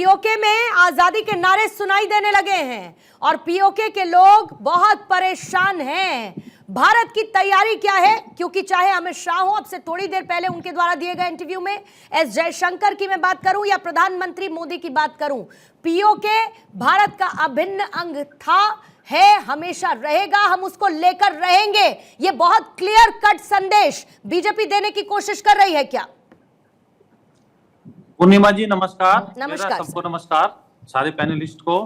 PoK में आजादी के नारे सुनाई देने लगे हैं और पीओके के लोग बहुत परेशान हैं। भारत की तैयारी क्या है, क्योंकि चाहे अमित शाह हो, अब से थोड़ी देर पहले उनके द्वारा दिए गए इंटरव्यू में एस जयशंकर की मैं बात करूं या प्रधानमंत्री मोदी की बात करूं, पीओके भारत का अभिन्न अंग था, है, हमेशा रहेगा, हम उसको लेकर रहेंगे। ये बहुत क्लियर कट संदेश बीजेपी देने की कोशिश कर रही है क्या? पूर्णिमा जी नमस्कार। नमस्कार सबको नमस्कार, सारे पैनलिस्ट को।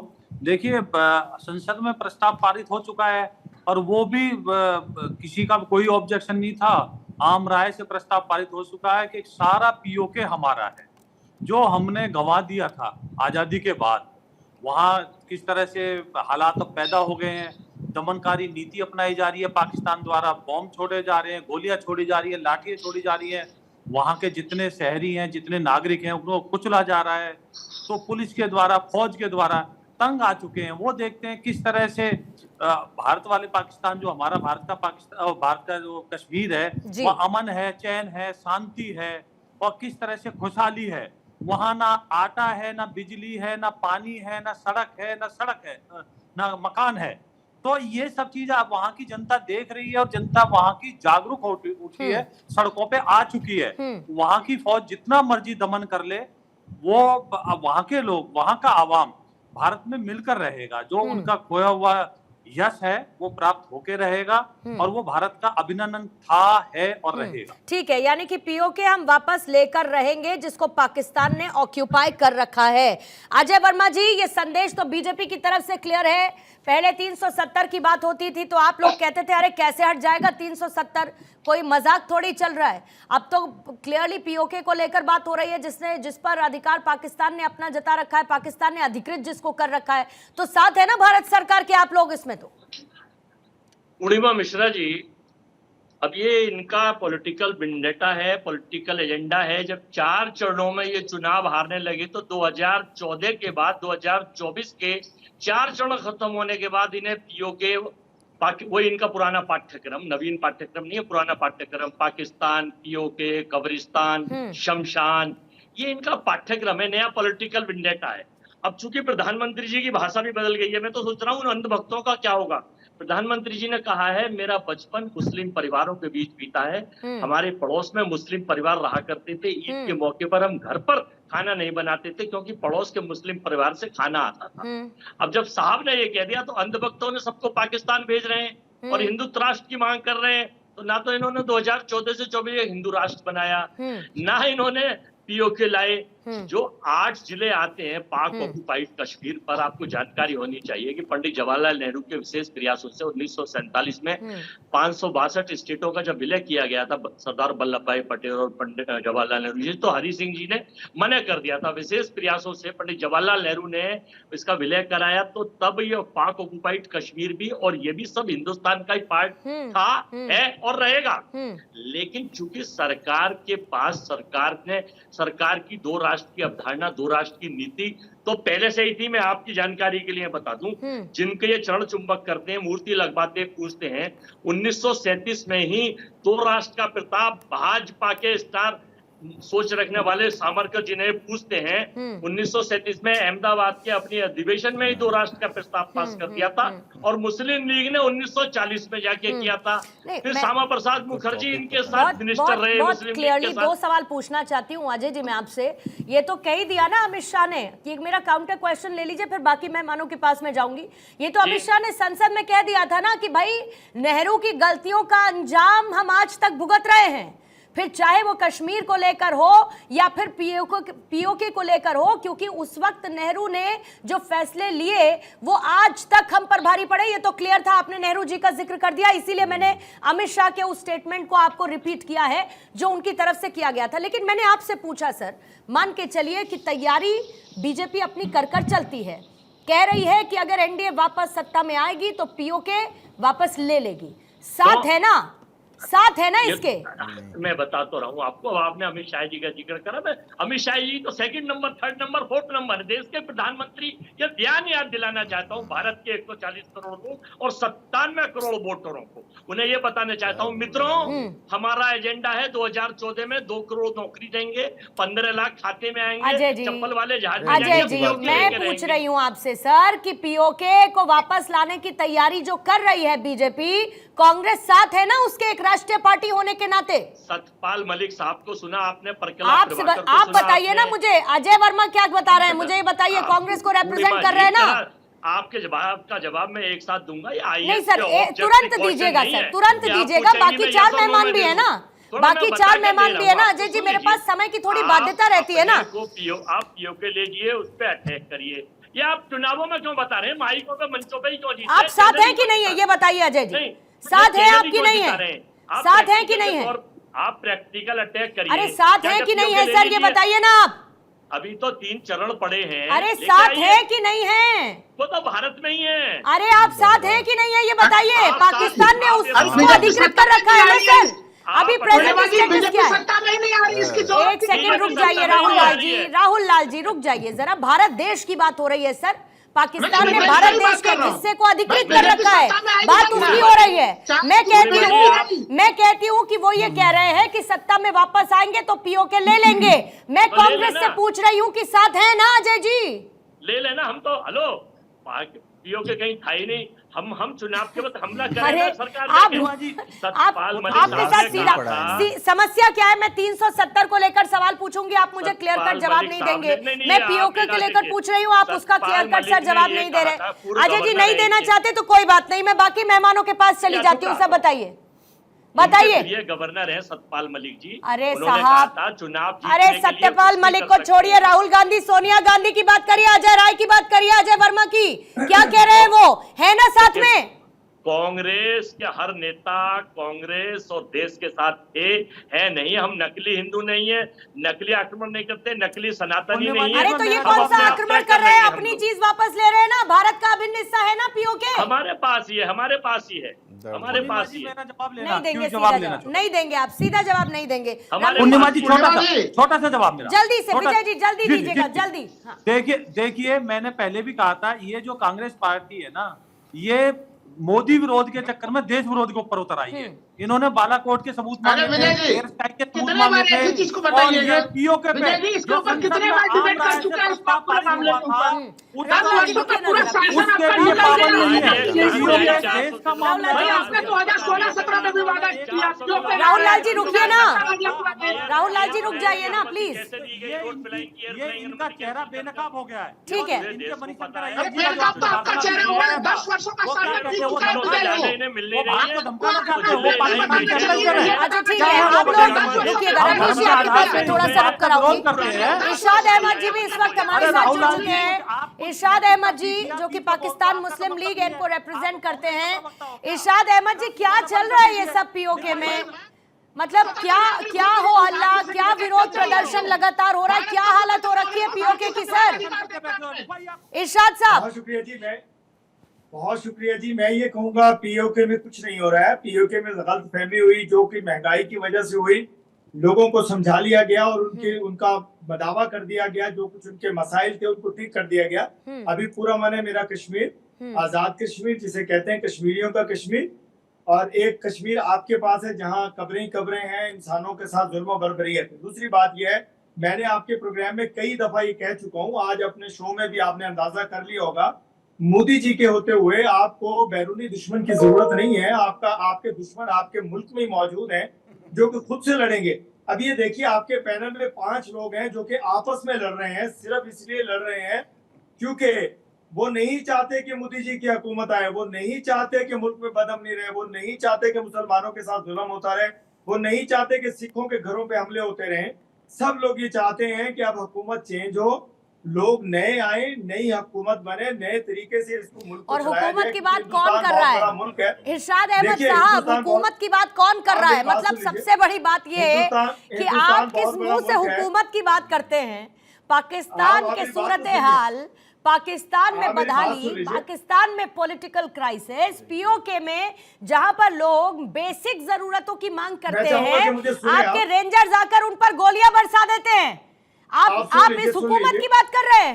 देखिए, संसद में प्रस्ताव पारित हो चुका है और वो भी किसी का कोई ऑब्जेक्शन नहीं था। आम राय से प्रस्ताव पारित हो चुका है कि सारा पीओके हमारा है। जो हमने गंवा दिया था आजादी के बाद, वहां किस तरह से हालात अब पैदा हो गए हैं, दमनकारी नीति अपनाई जा रही है पाकिस्तान द्वारा, बॉम्ब छोड़े जा रहे हैं, गोलियां छोड़ी जा रही है, लाठियां छोड़ी जा रही हैं, वहां के जितने शहरी हैं, जितने नागरिक हैं, उनको कुचला जा रहा है। तो पुलिस के द्वारा, फौज के द्वारा तंग आ चुके हैं। वो देखते हैं किस तरह से भारत वाले पाकिस्तान, जो हमारा भारत का पाकिस्तान, भारत का जो कश्मीर है, वह अमन है, चैन है, शांति है और किस तरह से खुशहाली है। वहां ना आटा है, ना बिजली है, ना पानी है, ना सड़क है, ना मकान है। तो ये सब चीज अब वहां की जनता देख रही है और जनता वहां की जागरूक हो उठी है, सड़कों पे आ चुकी है। वहां की फौज जितना मर्जी दमन कर ले, वो वहां के लोग, वहां का आवाम भारत में मिलकर रहेगा। जो उनका खोया हुआ यश है वो प्राप्त होके रहेगा और वो भारत का अभिनंदन था, है और रहेगा। ठीक है, यानी कि पीओके हम वापस लेकर रहेंगे, जिसको पाकिस्तान ने ऑक्यूपाई कर रखा है। अजय वर्मा जी, ये संदेश तो बीजेपी की तरफ से क्लियर है। पहले 370 की बात होती थी तो आप लोग कहते थे अरे कैसे हट जाएगा 370, कोई मजाक थोड़ी चल रहा है। अब तो क्लियरली पीओके को लेकर बात हो रही है, जिस पर अधिकार पाकिस्तान ने अपना जता रखा है, पाकिस्तान ने अधिकृत जिसको कर रखा है। तो साथ है ना भारत सरकार के आप लोग इसमें? तो पूर्णिमा मिश्रा जी, अब ये इनका पॉलिटिकल विंडेटा है, पॉलिटिकल एजेंडा है। जब 4 चरणों में ये चुनाव हारने लगे तो 2014 के बाद 2024 के 4 चरण खत्म होने के बाद इन्हें पीओके, वही इनका पुराना पाठ्यक्रम, नवीन पाठ्यक्रम नहीं है, पुराना पाठ्यक्रम, पाकिस्तान, पीओके, कब्रिस्तान, शमशान, ये इनका पाठ्यक्रम है, नया पॉलिटिकल विंडेटा है। अब चूंकि प्रधानमंत्री जी की भाषा भी बदल गई है, मैं तो सोच रहा हूँ उन अंधभक्तों का क्या होगा। प्रधानमंत्री जी ने कहा है मेरा बचपन मुस्लिम परिवारों के बीच बीता है, हमारे पड़ोस में मुस्लिम परिवार रहा करते थे, ईद के मौके पर हम घर पर खाना नहीं बनाते थे क्योंकि पड़ोस के मुस्लिम परिवार से खाना आता था। अब जब साहब ने ये कह दिया तो अंधभक्तों ने सबको पाकिस्तान भेज रहे हैं और हिंदुत्व राष्ट्र की मांग कर रहे हैं। तो ना तो इन्होंने 2014 से 24 हिंदू राष्ट्र बनाया, ना इन्होंने पीओके लाए। जो 8 जिले आते हैं पाक ऑक्युपाइड कश्मीर पर, आपको जानकारी होनी चाहिए कि पंडित जवाहरलाल नेहरू के विशेष प्रयासों से 1947 में 562 स्टेटों का जब विलय किया गया था सरदार वल्लभ भाई पटेल और पंडित जवाहरलाल नेहरू जी, तो हरि सिंह जी ने मना कर दिया था। विशेष प्रयासों से पंडित जवाहरलाल नेहरू ने इसका विलय कराया, तो तब ये पाक ऑक्युपाइड कश्मीर भी और ये भी सब हिंदुस्तान का ही पार्ट था, है और रहेगा। लेकिन चूंकि सरकार के पास, सरकार की 2 राष्ट्र की अवधारणा, 2 राष्ट्र की नीति तो पहले से ही थी। मैं आपकी जानकारी के लिए बता दूं, जिनके ये चरण चुंबक करते हैं, मूर्ति लगवाते पूछते हैं, 1937 में ही 2 राष्ट्र का प्रताप भाजपा के स्टार सोच रखने वाले सावरकर जी ने पूछते हैं 1937 में अहमदाबाद के अपनी अधिवेशन में ही 2 राष्ट्र का प्रस्ताव पास कर दिया था और मुस्लिम लीग ने 1940 में जाके किया था। फिर श्यामा प्रसाद मुखर्जी इनके साथ मिनिस्टर रहे मुस्लिम लीग के साथ। 2 सवाल पूछना चाहती हूँ अजय जी मैं आपसे। ये तो कह ही दिया ना अमित शाह ने कि एक मेरा काउंटर क्वेश्चन ले लीजिए, फिर बाकी मेहमानों के पास में जाऊंगी। ये तो अमित शाह ने संसद में कह दिया था ना कि भाई नेहरू की गलतियों का अंजाम हम आज तक भुगत रहे हैं, फिर चाहे वो कश्मीर को लेकर हो या फिर पीओके को लेकर हो, क्योंकि उस वक्त नेहरू ने जो फैसले लिए वो आज तक हम पर भारी पड़े। ये तो क्लियर था, आपने नेहरू जी का जिक्र कर दिया, इसीलिए मैंने अमित शाह के उस स्टेटमेंट को आपको रिपीट किया है जो उनकी तरफ से किया गया था। लेकिन मैंने आपसे पूछा सर, मान के चलिए कि तैयारी बीजेपी अपनी कर चलती है, कह रही है कि अगर एनडीए वापस सत्ता में आएगी तो पीओके वापस ले लेगी, साथ है ना, साथ है ना इसके। मैं बता तो रहा हूँ आपको। अब आपने अमित शाह जी का जिक्र करा, मैं अमित शाह जी तो second number, third number, fourth number देश के प्रधानमंत्री। ये ध्यान याद दिलाना चाहता हूँ भारत के 140 करोड़ को और 97 करोड़ वोटरों को, उन्हें ये बताना चाहता हूँ मित्रों, हमारा एजेंडा है 2014 में 2 करोड़ नौकरी देंगे, 15 लाख खाते में अजय आएंगे, जी, चप्पल वाले जहाज अजय जी, मैं पूछ रही हूँ आपसे सर कि पीओके को वापस लाने की तैयारी जो कर रही है बीजेपी, कांग्रेस साथ है ना उसके, एक राष्ट्रीय पार्टी होने के नाते। सतपाल मलिक साहब को सुना आपने, परकला आप प्रभाकर को आप सुना बताइए ना आपने? मुझे, अजय वर्मा क्या बता रहे हैं मुझे ये बताइए, कांग्रेस को रिप्रेजेंट कर रहे हैं ना। आपके जवाब का जवाब मैं एक साथ दूंगा। नहीं सर, तुरंत दीजिएगा सर, तुरंत दीजिएगा, बाकी 4 मेहमान भी है ना, बाकी 4 मेहमान भी है ना अजय जी, मेरे पास समय की थोड़ी बाध्यता रहती है ना। आप पीओके लीजिए, उस पर अटैक करिए। ये आप चुनावों में क्यों बता रहे हैं, माइकों पे मंचों पे ही क्यों जीते? आप साथ हैं कि नहीं है ये बताइए अजय जी, साथ है आपकी नहीं है, साथ है कि नहीं है? आप प्रैक्टिकल अटैक करिए। अरे साथ है कि नहीं है सर ये बताइए ना आप। अभी तो 3 चरण पड़े हैं। अरे साथ है कि नहीं है? वो तो भारत में ही है। अरे आप साथ है कि नहीं है ये बताइए। पाकिस्तान ने उसको अधिकृत कर रखा है ना सर, अभी प्रेजेंट स्टेटस क्या है? एक सेकंड रुक जाइए राहुल लाल जी, राहुल लाल जी रुक जाइए जरा, भारत देश की बात हो रही है सर, पाकिस्तान ने भारत देश के हिस्से को अधिकृत कर रखा है, बात उसकी हो रही है। मैं कहती हूँ कि वो ये कह रहे हैं कि सत्ता में वापस आएंगे तो पीओके ले लेंगे। मैं कांग्रेस से पूछ रही हूँ कि साथ है ना अजय जी? ले लेना, हम तो हेलो पीओके कहीं था ही नहीं, हम चुनाव के वक्त हमला करेंगे सरकार। आपके साथ सीधा समस्या क्या है? मैं 370 को लेकर सवाल पूछूंगी, आप मुझे क्लियर कट जवाब नहीं देंगे। मैं पीओके को लेकर पूछ रही हूँ, आप उसका क्लियर कट सर जवाब नहीं दे रहे। अजय जी नहीं देना चाहते तो कोई बात नहीं, मैं बाकी मेहमानों के पास चली जाती हूँ। सब बताइए बताइए। गवर्नर है सतपाल मलिक जी। अरे साहब, चुनाव, अरे सत्यपाल मलिक को छोड़िए, राहुल गांधी सोनिया गांधी की बात करिए, अजय राय की बात करिए, अजय वर्मा की क्या कह रहे हैं वो है ना साथ में? कांग्रेस के हर नेता कांग्रेस और देश के साथ थे, है नहीं। हम नकली हिंदू नहीं है, नकली आक्रमण नहीं करते, नकली सनातनी नहीं है। अरे तो ये कौन सा आक्रमण कर रहे हैं? अपनी चीज वापस ले रहे हैं ना, भारत का अभिन्न हिस्सा है ना पीओके। हमारे पास ही है, हमारे पास ही है, हमारे पास ही है। नहीं देंगे सीधा जवाब, नहीं देंगे आप सीधा जवाब नहीं देंगे। पूर्णिमा जी छोटा सा जवाब मेरा, जल्दी से विजय जी जल्दी दीजिएगा, जल्दी। देखिए मैंने पहले भी कहा था, ये जो कांग्रेस पार्टी है ना, ये मोदी विरोध के चक्कर में देश विरोध के ऊपर उतर आई है। इन्होंने बालाकोट के सबूत मांगे थे, के सबूत मांगे थे, और ये पीओके पे जो संसद में आम राय से प्रस्ताव पारित हुआ था उसके भी पाबंद नहीं है। पीओके देश का मामला है। 2016-17 में भी वादा किया। राहुल लाल जी रुकिए ना, राहुल लाल जी रुक जाइए ना प्लीज। ये इनका चेहरा बेनकाब हो गया है। ठीक है, इनके मणिशंकर बेनकाब तो आपका चेहरा हुआ है, 10 वर्षों का सामने पी चुका है। अच्छा ठीक है, आप लोग रुकिएगा, रमेश जी आपके पास में थोड़ा सा रुक कराऊंगी। इरशाद अहमद जी भी इस वक्त हमारे साथ जुड़ चुके हैं। इरशाद अहमद जी जो कि पाकिस्तान मुस्लिम लीग इनको रिप्रेजेंट करते हैं। इरशाद अहमद जी क्या चल रहा है ये सब पीओके में? मतलब क्या हो अल्लाह, क्या विरोध प्रदर्शन लगातार हो रहा है, क्या हालत हो रखी है पीओके की सर? इरशाद साहब बहुत शुक्रिया जी। मैं ये कहूंगा पीओके में कुछ नहीं हो रहा है। पीओके में गलतफहमी हुई जो कि महंगाई की वजह से हुई, लोगों को समझा लिया गया और उनका दावा कर दिया गया, जो कुछ उनके मसाइल थे उनको ठीक कर दिया गया। अभी पूरा मन है मेरा कश्मीर, आजाद कश्मीर जिसे कहते हैं, कश्मीरियों का कश्मीर, और एक कश्मीर आपके पास है जहाँ कब्रें हैं, इंसानों के साथ जुल्म बर्बरी है। दूसरी बात यह है, मैंने आपके प्रोग्राम में कई दफा ये कह चुका हूँ, आज अपने शो में भी आपने अंदाजा कर लिया होगा, मोदी जी के होते हुए आपको बैरूनी दुश्मन की जरूरत नहीं है। आपके दुश्मन आपके मुल्क में ही मौजूद हैं जो कि खुद से लड़ेंगे। अब ये देखिए, आपके पैनल में 5 लोग हैं जो कि आपस में लड़ रहे हैं, सिर्फ इसलिए लड़ रहे हैं क्योंकि वो नहीं चाहते कि मोदी जी की हुकूमत आए, वो नहीं चाहते कि मुल्क में बदअमनी रहे, वो नहीं चाहते कि मुसलमानों के साथ जुल्म होता रहे, वो नहीं चाहते कि सिखों के घरों पे हमले होते रहे। सब लोग ये चाहते हैं कि अब हुकूमत चेंज हो, लोग नए आए, नई हुकूमत बने, नए तरीके से इसको मुल्क और हुकूमत की बात कौन कर रहा है? इरशाद अहमद साहब, हुकूमत की बात कौन कर रहा है? मतलब सबसे बड़ी बात ये है कि आप किस मुंह से हुकूमत की बात करते हैं? पाकिस्तान के सूरत हाल पाकिस्तान में आप मेरी बात सुन बदहाली, लीजिए। पाकिस्तान में पॉलिटिकल क्राइसिस, पीओके में जहां पर लोग बेसिक जरूरतों की मांग करते चाहूंगा कि हैं, मुझे सुने आपके आप। रेंजर्स आकर उन पर गोलियां बरसा देते हैं। आप सुन लीजिए, इस सुन हुकूमत लीजिए। की बात कर रहे हैं।